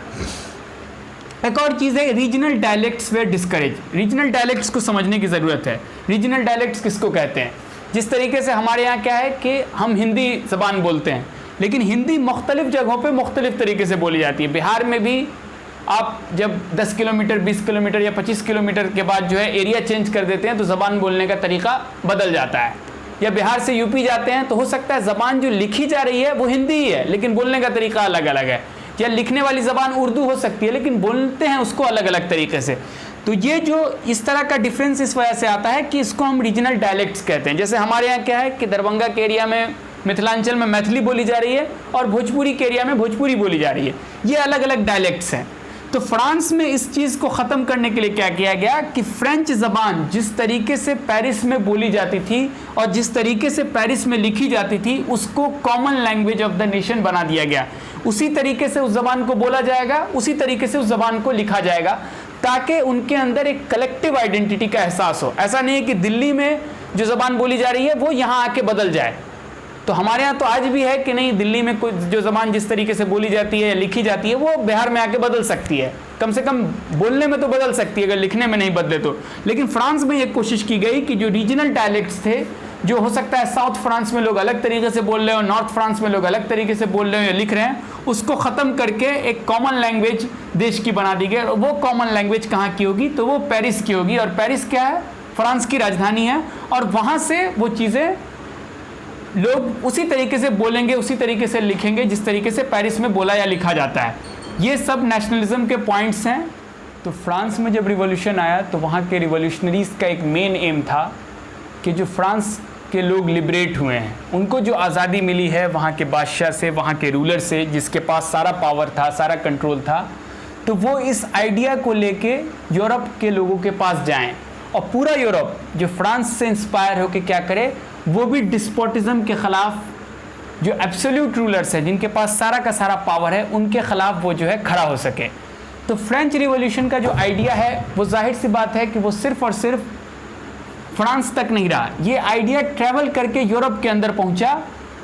[SPEAKER 2] एक और चीज़ है रीजनल डायलेक्ट्स वे डिस्करेज। रीजनल डायलेक्ट्स को समझने की ज़रूरत है। रीजनल डायलेक्ट्स किसको कहते हैं? जिस तरीके से हमारे यहाँ क्या है कि हम हिंदी ज़बान बोलते हैं, लेकिन हिंदी मुख्तलिफ़ जगहों पे मुख्तलिफ़ तरीके से बोली जाती है। बिहार में भी आप जब 10 किलोमीटर 20 किलोमीटर या 25 किलोमीटर के बाद जो है एरिया चेंज कर देते हैं तो ज़बान बोलने का तरीका बदल जाता है। या बिहार से यूपी जाते हैं तो हो सकता है ज़बान जो लिखी जा रही है वो हिंदी ही है लेकिन बोलने का तरीका अलग अलग है, या लिखने वाली ज़बान उर्दू हो सकती है लेकिन बोलते हैं उसको अलग अलग तरीके से। तो ये जो इस तरह का डिफरेंस इस वजह से आता है कि इसको हम रीजनल डायलेक्ट्स कहते हैं। जैसे हमारे यहाँ क्या है कि दरभंगा के एरिया में, मिथिलांचल में मैथिली बोली जा रही है और भोजपुरी के एरिया में भोजपुरी बोली जा रही है, ये अलग अलग डायलेक्ट्स हैं। तो फ्रांस में इस चीज़ को ख़त्म करने के लिए क्या किया गया कि फ्रेंच ज़बान जिस तरीके से पेरिस में बोली जाती थी और जिस तरीके से पेरिस में लिखी जाती थी उसको common language of the nation बना दिया गया। उसी तरीके से उस ज़बान को बोला जाएगा, उसी तरीके से उस ज़बान को लिखा जाएगा, ताकि उनके अंदर एक कलेक्टिव आइडेंटिटी का एहसास हो। ऐसा नहीं है कि दिल्ली में जो ज़बान बोली जा रही है वो यहाँ आके बदल जाए। तो हमारे यहाँ तो आज भी है कि नहीं, दिल्ली में कोई जो ज़बान जिस तरीके से बोली जाती है या लिखी जाती है वो बिहार में आके बदल सकती है, कम से कम बोलने में तो बदल सकती है, अगर लिखने में नहीं बदले तो। लेकिन फ्रांस में ये कोशिश की गई कि जो रीजनल डायलेक्ट्स थे, जो हो सकता है साउथ फ्रांस में लोग अलग तरीके से बोल रहे हो, नॉर्थ फ्रांस में लोग अलग तरीके से बोल रहे हो या लिख रहे हैं, उसको ख़त्म करके एक कॉमन लैंग्वेज देश की बना दी गई। और वो कॉमन लैंग्वेज कहाँ की होगी? तो वो पेरिस की होगी। और पेरिस क्या है? फ्रांस की राजधानी है। और वहाँ से वो चीज़ें लोग उसी तरीके से बोलेंगे, उसी तरीके से लिखेंगे जिस तरीके से पेरिस में बोला या लिखा जाता है। ये सब नेशनलिज्म के पॉइंट्स हैं। तो फ्रांस में जब रिवॉल्यूशन आया तो वहाँ के रिवॉल्यूशनरीज़ का एक मेन एम था कि जो फ्रांस के लोग लिबरेट हुए हैं, उनको जो आज़ादी मिली है वहाँ के बादशाह से, वहाँ के रूलर से, जिसके पास सारा पावर था, सारा कंट्रोल था, तो वो इस आइडिया को लेके यूरोप के लोगों के पास जाएं और पूरा यूरोप जो फ्रांस से इंस्पायर होकर क्या करे, वो भी डिस्पोटिज्म के ख़िलाफ़, जो एब्सोल्यूट रूलर्स हैं जिनके पास सारा का सारा पावर है, उनके ख़िलाफ़ वो जो है खड़ा हो सके। तो फ्रेंच रिवॉल्यूशन का जो आइडिया है वो जाहिर सी बात है कि वो सिर्फ़ और सिर्फ फ्रांस तक नहीं रहा, ये आइडिया ट्रैवल करके यूरोप के अंदर पहुंचा।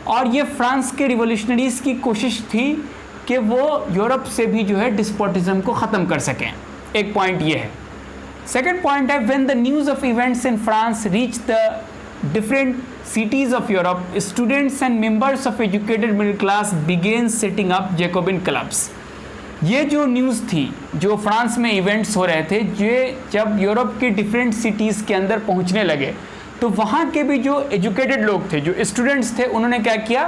[SPEAKER 2] और ये फ्रांस के रिवॉल्यूशनरीज़ की कोशिश थी कि वो यूरोप से भी जो है डिस्पोटिज्म को ख़त्म कर सकें। एक पॉइंट ये है। सेकेंड पॉइंट है, when the news of events in France reach the different cities of Europe, students and members of educated middle class began setting up Jacobin clubs। ये जो न्यूज़ थी, जो फ्रांस में इवेंट्स हो रहे थे, ये जब यूरोप के डिफरेंट सिटीज़ के अंदर पहुंचने लगे तो वहाँ के भी जो एजुकेटेड लोग थे, जो स्टूडेंट्स थे, उन्होंने क्या किया,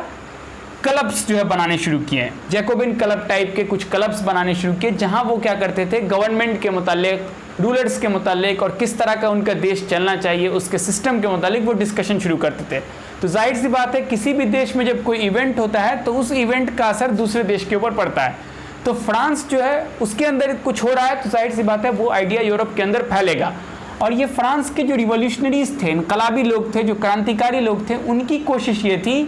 [SPEAKER 2] क्लब्स जो है बनाने शुरू किए। जैकोबिन क्लब टाइप के कुछ क्लब्स बनाने शुरू किए, जहाँ वो क्या करते थे, गवर्नमेंट के मुतालिक, रूलर्स के मुतालिक और किस तरह का उनका देश चलना चाहिए उसके सिस्टम के मुतालिक वो डिस्कशन शुरू करते थे। तो जाहिर सी बात है, किसी भी देश में जब कोई इवेंट होता है तो उस इवेंट का असर दूसरे देश के ऊपर पड़ता है। तो फ्रांस जो है उसके अंदर कुछ हो रहा है तो जाहिर सी बात है वो आइडिया यूरोप के अंदर फैलेगा। और ये फ्रांस के जो रिवॉल्यूशनरीज थे, इनकलाबी लोग थे, जो क्रांतिकारी लोग थे, उनकी कोशिश ये थी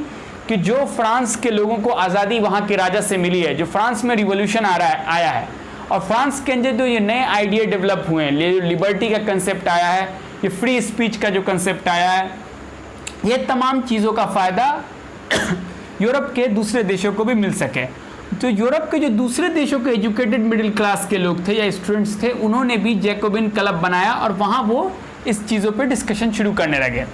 [SPEAKER 2] कि जो फ्रांस के लोगों को आज़ादी वहाँ के राजा से मिली है, जो फ्रांस में रिवॉल्यूशन आया है और फ्रांस के अंदर जो ये नए आइडिया डेवलप हुए हैं, लिबर्टी का कंसेप्ट आया है, ये फ्री स्पीच का जो कंसेप्ट आया है, ये तमाम चीज़ों का फ़ायदा यूरोप के दूसरे देशों को भी मिल सके। तो यूरोप के जो दूसरे देशों के एजुकेटेड मिडिल क्लास के लोग थे या स्टूडेंट्स थे, उन्होंने भी जैकोबिन क्लब बनाया और वहाँ वो इस चीज़ों पे डिस्कशन शुरू करने लगे।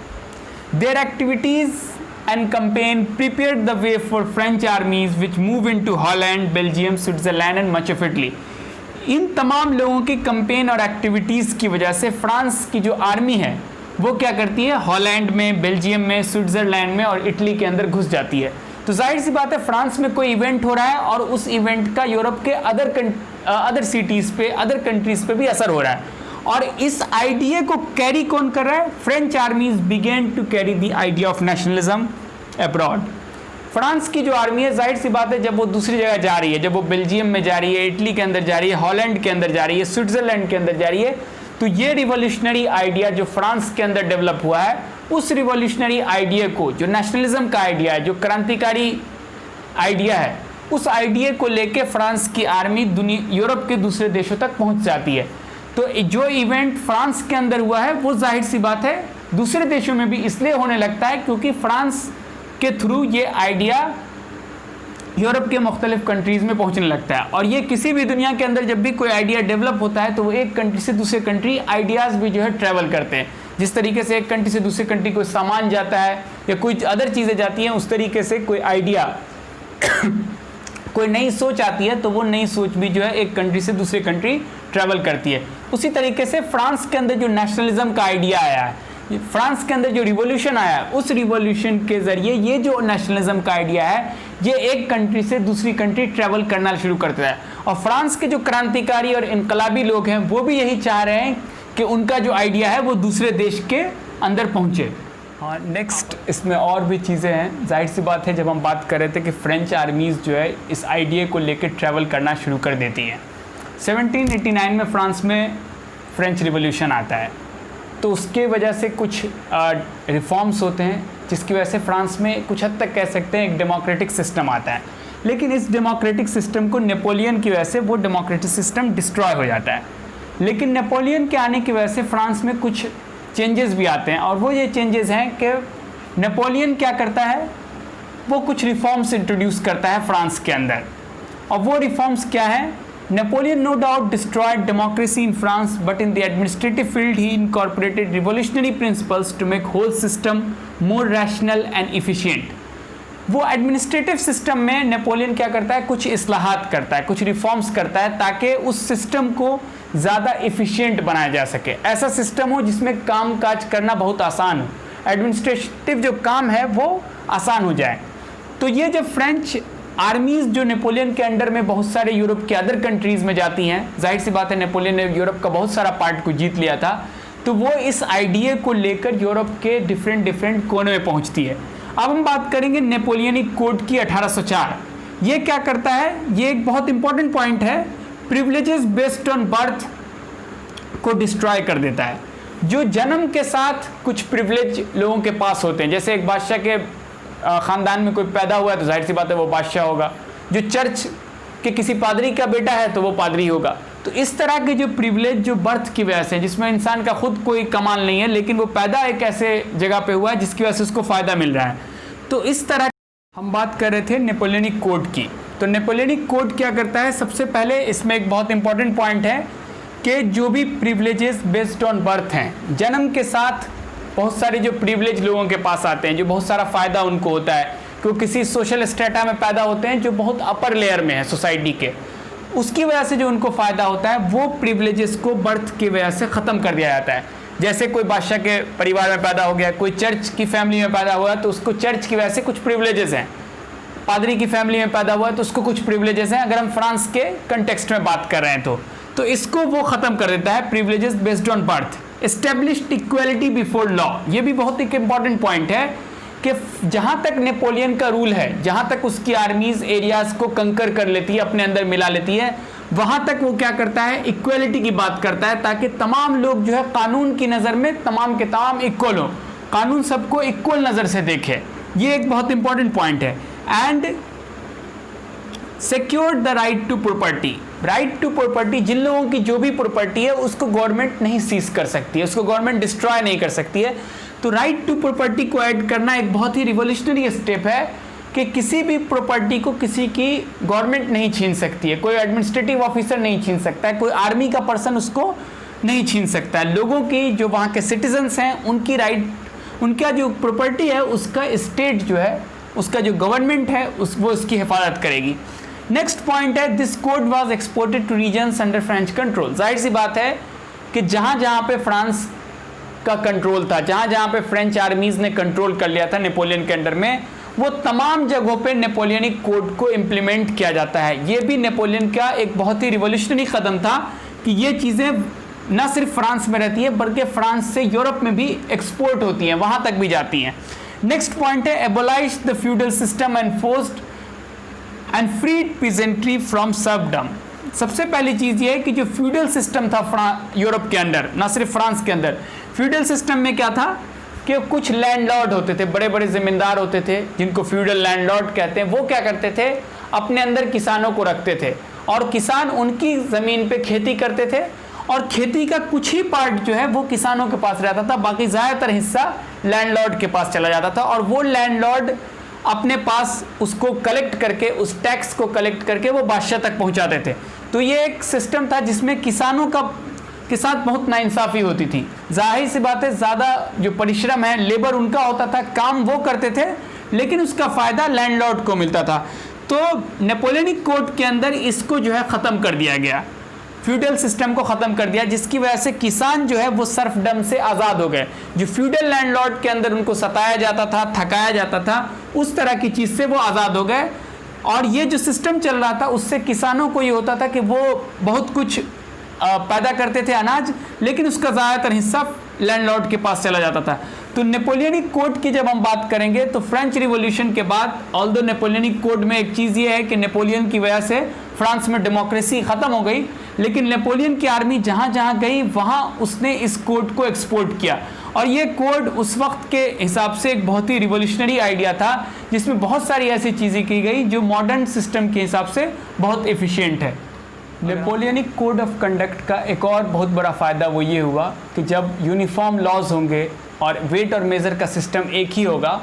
[SPEAKER 2] There activities and campaign prepared the way for French armies which move into Holland, Belgium, Switzerland and much of Italy। इन तमाम लोगों की कैंपेन और एक्टिविटीज़ की वजह से फ्रांस की जो आर्मी है वो क्या करती है, हॉलैंड में, बेल्जियम में, स्विट्ज़रलैंड में और इटली के अंदर घुस जाती है। तो जाहिर सी बात है, फ्रांस में कोई इवेंट हो रहा है और उस इवेंट का यूरोप के अदर सिटीज़ पे, अदर कंट्रीज़ पे भी असर हो रहा है। और इस आइडिया को कैरी कौन कर रहा है? French armies began to carry the idea of nationalism abroad. France की जो आर्मी है, जाहिर सी बात है, जब वो दूसरी जगह जा रही है, जब वो बेल्जियम में जा रही है, इटली के अंदर जा रही है, हॉलैंड के अंदर जा रही है, स्विट्ज़रलैंड के अंदर जा रही है, तो ये रिवॉल्यूशनरी आइडिया जो फ्रांस के अंदर डेवलप हुआ है, उस रिवॉल्यूशनरी आइडिया को, जो नेशनलिज्म का आइडिया है, जो क्रांतिकारी आइडिया है, उस आइडिया को लेके फ्रांस की आर्मी यूरोप के दूसरे देशों तक पहुँच जाती है। तो जो इवेंट फ्रांस के अंदर हुआ है वो जाहिर सी बात है दूसरे देशों में भी इसलिए होने लगता है क्योंकि फ्रांस के थ्रू ये आइडिया यूरोप के मुख्तलिफ कंट्रीज़ में पहुंचने लगता है। और ये किसी भी दुनिया के अंदर जब भी कोई आइडिया डेवलप होता है तो वो एक कंट्री से दूसरे कंट्री आइडियाज़ भी जो है ट्रैवल करते हैं। जिस तरीके से एक कंट्री से दूसरे कंट्री कोई सामान जाता है या कोई अदर चीज़ें जाती हैं, उस तरीके से कोई आइडिया कोई नई सोच आती है तो वो नई सोच भी जो है एक कंट्री से दूसरे कंट्री ट्रैवल करती है। उसी तरीके से फ्रांस के अंदर जो नेशनलिज्म का आइडिया आया है, फ्रांस के अंदर जो रिवॉल्यूशन आया है, उस रिवॉल्यूशन के ज़रिए ये जो नेशनलिज्म का आइडिया है ये एक कंट्री से दूसरी कंट्री ट्रैवल करना शुरू करता है। और फ्रांस के जो क्रांतिकारी और इनकलाबी लोग हैं वो भी यही चाह रहे हैं कि उनका जो आइडिया है वो दूसरे देश के अंदर पहुँचे। हाँ, नेक्स्ट इसमें और भी चीज़ें हैं। जाहिर सी बात है, जब हम बात कर रहे थे कि फ्रेंच आर्मीज़ जो है इस आइडिया को लेकर ट्रैवल करना शुरू कर देती हैं। 1789 में फ्रांस में फ्रेंच रिवॉल्यूशन आता है, तो उसके वजह से कुछ रिफॉर्म्स होते हैं जिसकी वजह से फ्रांस में कुछ हद तक कह सकते हैं एक डेमोक्रेटिक सिस्टम आता है। लेकिन इस डेमोक्रेटिक सिस्टम को नेपोलियन की वजह से वो डेमोक्रेटिक सिस्टम डिस्ट्रॉय हो जाता है। लेकिन नेपोलियन के आने की वजह से फ्रांस में कुछ चेंजेस भी आते हैं, और वो ये चेंजेस हैं कि नेपोलियन क्या करता है, वो कुछ रिफॉर्म्स इंट्रोड्यूस करता है फ्रांस के अंदर। और वो रिफॉर्म्स क्या है? Napoleon no doubt destroyed democracy in France, but in the administrative field he incorporated revolutionary principles to make whole system more rational and efficient. वो एडमिनिस्ट्रेटिव सिस्टम में नेपोलियन क्या करता है, कुछ इस्लाहात करता है, कुछ रिफॉर्म्स करता है ताकि उस सिस्टम को ज़्यादा इफिशिएंट बनाया जा सके। ऐसा सिस्टम हो जिसमें काम काज करना बहुत आसान हो, एडमिनिस्ट्रेटिव जो काम है वो आसान हो जाए। तो ये जब फ्रेंच आर्मीज़ जो नेपोलियन के अंडर में बहुत सारे यूरोप के अदर कंट्रीज़ में जाती हैं, जाहिर सी बात है नेपोलियन ने यूरोप का बहुत सारा पार्ट को जीत लिया था, तो वो इस आइडिया को लेकर यूरोप के डिफरेंट कोने में पहुंचती है। अब हम बात करेंगे नेपोलियनिक कोड की 1804। ये क्या करता है? ये एक बहुत इंपॉर्टेंट पॉइंट है। प्रिविलेजेस बेस्ड ऑन बर्थ को डिस्ट्रॉय कर देता है। जो जन्म के साथ कुछ प्रिविलेज लोगों के पास होते हैं, जैसे एक बादशाह के ख़ानदान में कोई पैदा हुआ है तो जाहिर सी बात है वो बादशाह होगा, जो चर्च के किसी पादरी का बेटा है तो वो पादरी होगा। तो इस तरह के जो प्रिविलेज जो बर्थ की वजह से, जिसमें इंसान का खुद कोई कमाल नहीं है लेकिन वो पैदा एक ऐसे जगह पे हुआ है जिसकी वजह से उसको फ़ायदा मिल रहा है, तो इस तरह हम बात कर रहे थे नेपोलियनिक कोड की। तो नेपोलियनिक कोड क्या करता है? सबसे पहले इसमें एक बहुत इंपॉर्टेंट पॉइंट है कि जो भी प्रिविलेजेस बेस्ड ऑन बर्थ हैं, जन्म के साथ बहुत सारे जो प्रिविलेज लोगों के पास आते हैं, जो बहुत सारा फ़ायदा उनको होता है कि वो किसी सोशल स्टेटा में पैदा होते हैं जो बहुत अपर लेयर में है सोसाइटी के, उसकी वजह से जो उनको फ़ायदा होता है वो प्रिविलेजेस को बर्थ की वजह से ख़त्म कर दिया जाता है। जैसे कोई बादशाह के परिवार में पैदा हो गया, कोई चर्च की फैमिली में पैदा हुआ तो उसको चर्च की वजह से कुछ प्रिविलेजेस हैं, पादरी की फैमिली में पैदा हुआ है तो उसको कुछ प्रिविलेजेस हैं, अगर हम फ्रांस के कंटेक्स्ट में बात कर रहे हैं तो इसको वो ख़त्म कर देता है, privileges based on birth. Established equality before law, ये भी बहुत एक इंपॉर्टेंट पॉइंट है कि जहाँ तक नेपोलियन का रूल है, जहाँ तक उसकी आर्मीज़ एरियाज़ को कंकर कर लेती है, अपने अंदर मिला लेती है, वहाँ तक वो क्या करता है, इक्वलिटी की बात करता है ताकि तमाम लोग जो है कानून की नज़र में तमाम के तमाम इक्वल हो, कानून सबको इक्वल नज़र से देखे। ये एक बहुत इंपॉर्टेंट पॉइंट है। And secured the right to property. Right to property, जिन लोगों की जो भी प्रॉपर्टी है उसको गवर्नमेंट नहीं सीज कर सकती है, उसको गवर्नमेंट डिस्ट्रॉय नहीं कर सकती है। तो राइट टू प्रॉपर्टी को ऐड करना एक बहुत ही रिवोल्यूशनरी स्टेप है कि किसी भी प्रॉपर्टी को किसी की गवर्नमेंट नहीं छीन सकती है, कोई एडमिनिस्ट्रेटिव ऑफिसर नहीं छीन सकता है, कोई आर्मी का पर्सन उसको नहीं छीन सकता है। लोगों की जो वहाँ के सिटीजन्स हैं उनकी राइट, उनका जो प्रॉपर्टी है उसका स्टेट जो है, उसका जो गवर्नमेंट है वो उसकी हिफाजत करेगी। नेक्स्ट पॉइंट है, this code was exported two reasons under French control. जाहिर सी बात है कि जहाँ जहाँ पे फ्रांस का कंट्रोल था, जहाँ जहाँ पे फ्रेंच आर्मीज़ ने कंट्रोल कर लिया था नेपोलियन के अंडर में, वो तमाम जगहों पे नेपोलियनिक कोड को इम्प्लीमेंट किया जाता है। ये भी नेपोलियन का एक बहुत ही रिवोल्यूशनरी कदम था कि ये चीज़ें न सिर्फ फ्रांस में रहती है बल्कि फ्रांस से यूरोप में भी एक्सपोर्ट होती हैं, वहाँ तक भी जाती हैं। नेक्स्ट पॉइंट है, abolish the feudal system and forced and freed peasantry from serfdom. सबसे पहली चीज़ ये है कि जो फ्यूडल सिस्टम था यूरोप के अंदर, ना सिर्फ फ्रांस के अंदर, फ्यूडल सिस्टम में क्या था कि कुछ लैंडलॉर्ड होते थे, बड़े बड़े ज़मींदार होते थे जिनको फ्यूडल लैंडलॉर्ड कहते हैं। वो क्या करते थे, अपने अंदर किसानों को रखते थे और किसान उनकी ज़मीन पे खेती करते थे और खेती का कुछ ही पार्ट जो है वो किसानों के पास रहता था, बाकी ज़्यादातर हिस्सा लैंडलॉर्ड के पास चला जाता था और वो लैंडलॉर्ड अपने पास उसको कलेक्ट करके, उस टैक्स को कलेक्ट करके वो बादशाह तक पहुंचाते थे। तो ये एक सिस्टम था जिसमें किसानों का के साथ बहुत नाइंसाफ़ी होती थी। जाहिर सी बात है, ज़्यादा जो परिश्रम है, लेबर उनका होता था, काम वो करते थे, लेकिन उसका फ़ायदा लैंडलॉर्ड को मिलता था। तो नेपोलियनिक कोड के अंदर इसको जो है ख़त्म कर दिया गया, फ्यूडल सिस्टम को ख़त्म कर दिया, जिसकी वजह से किसान जो है वो सर्फडम से आज़ाद हो गए। जो फ्यूडल लैंडलॉर्ड के अंदर उनको सताया जाता था, थकाया जाता था, उस तरह की चीज़ से वो आज़ाद हो गए। और ये जो सिस्टम चल रहा था उससे किसानों को ये होता था कि वो बहुत कुछ पैदा करते थे अनाज, लेकिन उसका ज़्यादातर हिस्सा लैंडलॉर्ड के पास चला जाता था। तो नेपोलियनिक कोड की जब हम बात करेंगे तो फ्रेंच रिवॉल्यूशन के बाद ऑल्दो नेपोलियनिक कोड में एक चीज़ ये है कि नेपोलियन की वजह से फ्रांस में डेमोक्रेसी ख़त्म हो गई, लेकिन नेपोलियन की आर्मी जहाँ जहाँ गई वहाँ उसने इस कोड को एक्सपोर्ट किया। और ये कोड उस वक्त के हिसाब से एक बहुत ही रिवोल्यूशनरी आइडिया था, जिसमें बहुत सारी ऐसी चीज़ें की गई जो मॉडर्न सिस्टम के हिसाब से बहुत एफिशिएंट है। नेपोलियनिक कोड ऑफ कंडक्ट का एक और बहुत बड़ा फ़ायदा वो ये हुआ कि जब यूनिफॉर्म लॉज होंगे और वेट और मेज़र का सिस्टम एक ही होगा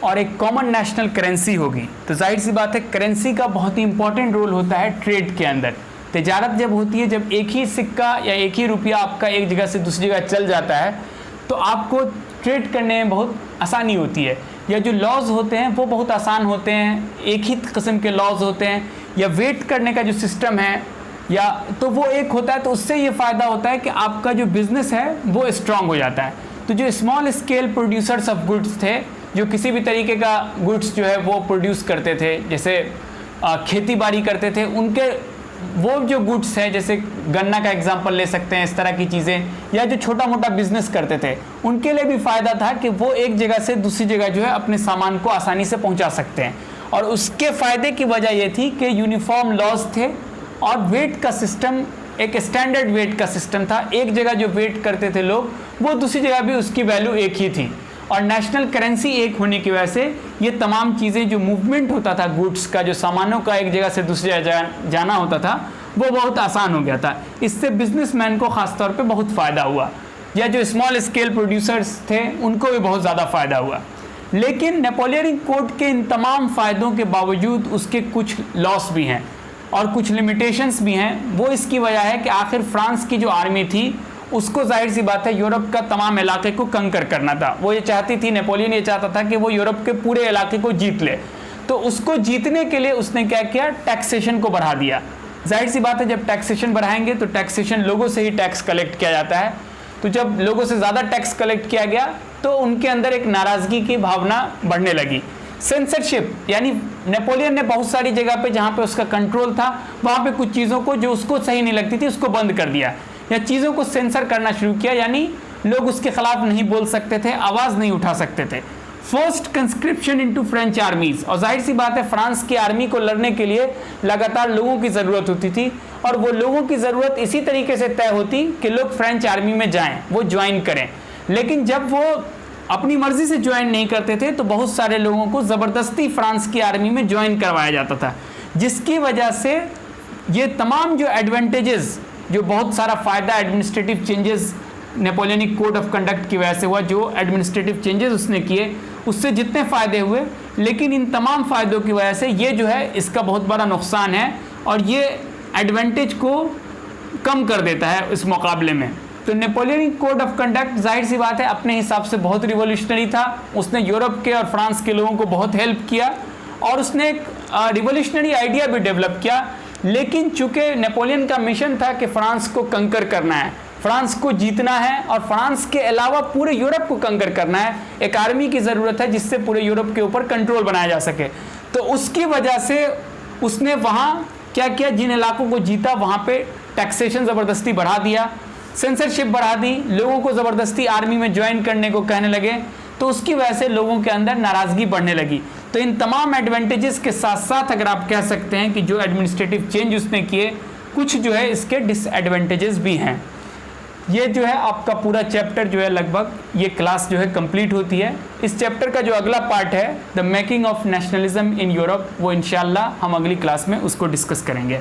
[SPEAKER 2] और एक कॉमन नेशनल करेंसी होगी, तो जाहिर सी बात है करेंसी का बहुत ही इंपॉर्टेंट रोल होता है ट्रेड के अंदर। तिजारत जब होती है, जब एक ही सिक्का या एक ही रुपया आपका एक जगह से दूसरी जगह चल जाता है, तो आपको ट्रेड करने में बहुत आसानी होती है, या जो लॉज होते हैं वो बहुत आसान होते हैं, एक ही किस्म के लॉज होते हैं, या वेट करने का जो सिस्टम है या तो वो एक होता है। तो उससे ये फ़ायदा होता है कि आपका जो बिज़नेस है वो स्ट्रांग हो जाता है। तो जो small scale producers of goods थे, जो किसी भी तरीके का गुड्स जो है वो प्रोड्यूस करते थे, जैसे खेती बाड़ी करते थे, उनके वो जो गुड्स हैं, जैसे गन्ना का एग्जांपल ले सकते हैं, इस तरह की चीज़ें, या जो छोटा मोटा बिजनेस करते थे, उनके लिए भी फ़ायदा था कि वो एक जगह से दूसरी जगह जो है अपने सामान को आसानी से पहुंचा सकते हैं। और उसके फ़ायदे की वजह ये थी कि यूनिफॉर्म लॉज थे और वेट का सिस्टम एक स्टैंडर्ड वेट का सिस्टम था। एक जगह जो वेट करते थे लोग, वो दूसरी जगह भी उसकी वैल्यू एक ही थी। और नेशनल करेंसी एक होने की वजह से ये तमाम चीज़ें, जो मूवमेंट होता था गुड्स का, जो सामानों का एक जगह से दूसरी जगह जाना होता था, वो बहुत आसान हो गया था। इससे बिजनेसमैन को ख़ास तौर पे बहुत फ़ायदा हुआ, या जो स्मॉल स्केल प्रोड्यूसर्स थे उनको भी बहुत ज़्यादा फ़ायदा हुआ। लेकिन नेपोलियनिक कोड के इन तमाम फ़ायदों के बावजूद उसके कुछ लॉस भी हैं और कुछ लिमिटेशंस भी हैं। वो इसकी वजह है कि आखिर फ्रांस की जो आर्मी थी उसको जाहिर सी बात है यूरोप का तमाम इलाके को कंकर करना था। वो ये चाहती थी, नेपोलियन ये चाहता था कि वो यूरोप के पूरे इलाके को जीत ले। तो उसको जीतने के लिए उसने क्या किया, टैक्सेशन को बढ़ा दिया। जाहिर सी बात है जब टैक्सेशन बढ़ाएंगे तो टैक्सेशन लोगों से ही टैक्स कलेक्ट किया जाता है। तो जब लोगों से ज़्यादा टैक्स कलेक्ट किया गया तो उनके अंदर एक नाराज़गी की भावना बढ़ने लगी। सेंसरशिप, यानी नेपोलियन ने बहुत सारी जगह पे जहाँ पे उसका कंट्रोल था, वहाँ पे कुछ चीज़ों को जो उसको सही नहीं लगती थी उसको बंद कर दिया, या चीज़ों को सेंसर करना शुरू किया, यानी लोग उसके खिलाफ नहीं बोल सकते थे, आवाज़ नहीं उठा सकते थे। First conscription into French armies, और जाहिर सी बात है फ्रांस की आर्मी को लड़ने के लिए लगातार लोगों की ज़रूरत होती थी, और वो लोगों की ज़रूरत इसी तरीके से तय होती कि लोग फ्रेंच आर्मी में जाएं, वो ज्वाइन करें। लेकिन जब वो अपनी मर्ज़ी से ज्वाइन नहीं करते थे तो बहुत सारे लोगों को ज़बरदस्ती फ्रांस की आर्मी में ज्वाइन करवाया जाता था, जिसकी वजह से ये तमाम जो एडवांटेजेस, जो बहुत सारा फ़ायदा administrative changes Napoleonic code of conduct की वजह से हुआ, जो एडमिनिस्ट्रेटिव चेंजेस उसने किए उससे जितने फ़ायदे हुए, लेकिन इन तमाम फ़ायदों की वजह से ये जो है इसका बहुत बड़ा नुकसान है, और ये एडवांटेज को कम कर देता है इस मुकाबले में। तो नेपोलियनिक कोड ऑफ कंडक्ट जाहिर सी बात है अपने हिसाब से बहुत रिवोल्यूशनरी था। उसने यूरोप के और फ्रांस के लोगों को बहुत हेल्प किया, और उसने एक रिवोल्यूशनरी आइडिया भी डेवलप किया। लेकिन चूंकि नेपोलियन का मिशन था कि फ्रांस को कंकर करना है, फ्रांस को जीतना है, और फ्रांस के अलावा पूरे यूरोप को कंकर करना है, एक आर्मी की ज़रूरत है जिससे पूरे यूरोप के ऊपर कंट्रोल बनाया जा सके। तो उसकी वजह से उसने वहाँ क्या किया, जिन इलाकों को जीता वहाँ पे टैक्सेशन ज़बरदस्ती बढ़ा दिया, सेंसरशिप बढ़ा दी, लोगों को ज़बरदस्ती आर्मी में ज्वाइन करने को कहने लगे। तो उसकी वजह से लोगों के अंदर नाराज़गी बढ़ने लगी। तो इन तमाम एडवांटेजेस के साथ साथ अगर आप कह सकते हैं कि जो एडमिनिस्ट्रेटिव चेंज उसने किए, कुछ जो है इसके डिसएडवांटेजेस भी हैं। ये जो है आपका पूरा चैप्टर जो है लगभग ये क्लास जो है कंप्लीट होती है। इस चैप्टर का जो अगला पार्ट है the making of nationalism in Europe, वो इंशाल्लाह हम अगली क्लास में उसको डिस्कस करेंगे।